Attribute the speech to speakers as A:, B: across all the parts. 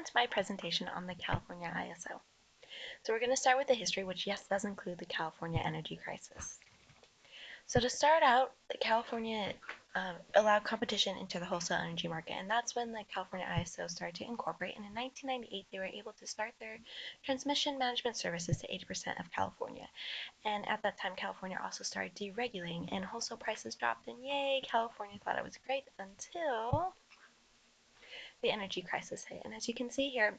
A: to my presentation on the California ISO. So we're going to start with the history, which yes, does include the California energy crisis. So to start out, California allowed competition into the wholesale energy market, and that's when the California ISO started to incorporate. And in 1998, they were able to start their transmission management services to 80% of California. And at that time, California also started deregulating, and wholesale prices dropped. And yay, California thought it was great until the energy crisis hit. And as you can see here,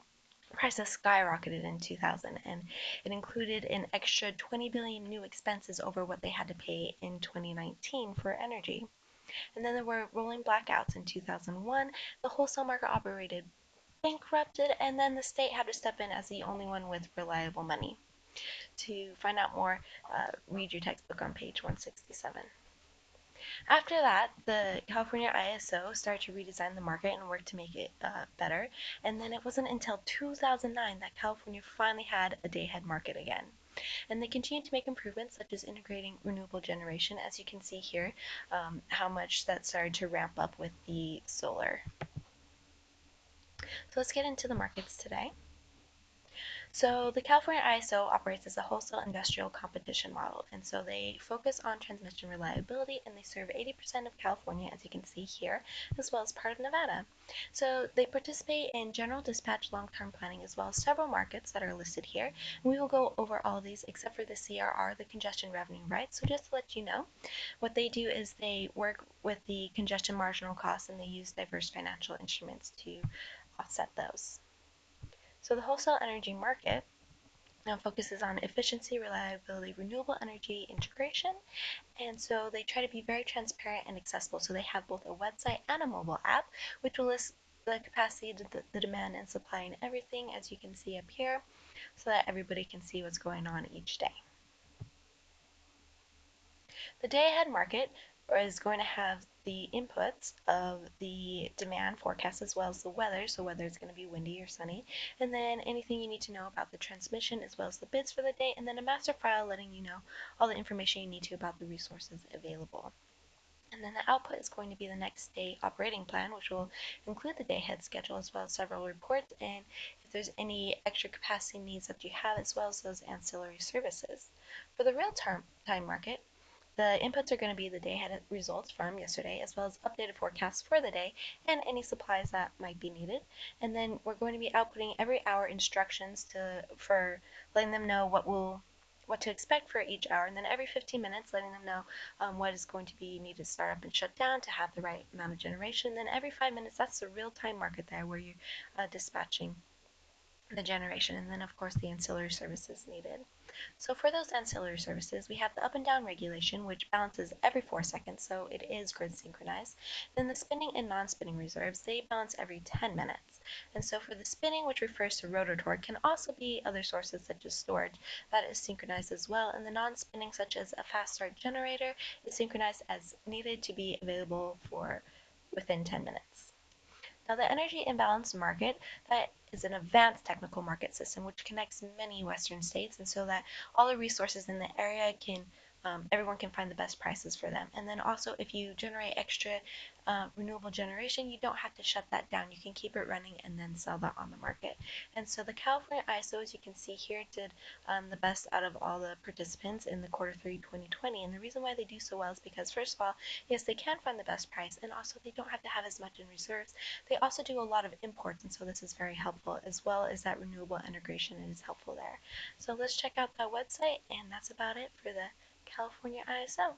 A: prices skyrocketed in 2000, and it included an extra 20 billion new expenses over what they had to pay in 2019 for energy. And then there were rolling blackouts in 2001. The wholesale market operated bankrupted, and then the state had to step in as the only one with reliable money. To find out more, read your textbook on page 167. After that, the California ISO started to redesign the market and work to make it better. And then it wasn't until 2009 that California finally had a day-ahead market again. And they continued to make improvements, such as integrating renewable generation, as you can see here, how much that started to ramp up with the solar. So let's get into the markets today. So the California ISO operates as a wholesale industrial competition model, and so they focus on transmission reliability, and they serve 80% of California, as you can see here, as well as part of Nevada. So they participate in general dispatch long-term planning, as well as several markets that are listed here. And we will go over all of these except for the CRR, the congestion revenue rights. So just to let you know, what they do is they work with the congestion marginal costs, and they use diverse financial instruments to offset those. So the wholesale energy market now focuses on efficiency, reliability, renewable energy integration, and so they try to be very transparent and accessible. So they have both a website and a mobile app, which will list the capacity, the demand, and supply, and everything, as you can see up here, so that everybody can see what's going on each day. The day-ahead market is going to have the inputs of the demand forecast as well as the weather, so whether it's going to be windy or sunny, and then anything you need to know about the transmission as well as the bids for the day, and then a master file letting you know all the information you need to about the resources available. And then the output is going to be the next day operating plan, which will include the day-ahead schedule as well as several reports, and if there's any extra capacity needs that you have, as well as those ancillary services. For the real-time market, the inputs are going to be the day-ahead results from yesterday, as well as updated forecasts for the day and any supplies that might be needed. And then we're going to be outputting every hour instructions for letting them know what to expect for each hour, and then every 15 minutes letting them know what is going to be needed to start up and shut down to have the right amount of generation. Then every 5 minutes, that's the real-time market there where you're dispatching the generation, and then of course the ancillary services needed. So for those ancillary services, we have the up and down regulation, which balances every 4 seconds, so it is grid synchronized. Then the spinning and non-spinning reserves, they balance every 10 minutes. And so for the spinning, which refers to rotor torque, can also be other sources such as storage, that is synchronized as well. And the non-spinning, such as a fast start generator, is synchronized as needed to be available for within 10 minutes. Now, the energy imbalance market, that is an advanced technical market system which connects many Western states, and so that all the resources in the area everyone can find the best prices for them. And then also, if you generate extra renewable generation, you don't have to shut that down. You can keep it running and then sell that on the market. And so the California ISO, as you can see here, did the best out of all the participants in the Q3 2020. And the reason why they do so well is because, first of all, yes, they can find the best price, and also they don't have to have as much in reserves. They also do a lot of imports, and so this is very helpful, as well as that renewable integration is helpful there. So let's check out that website, and that's about it for the California ISO.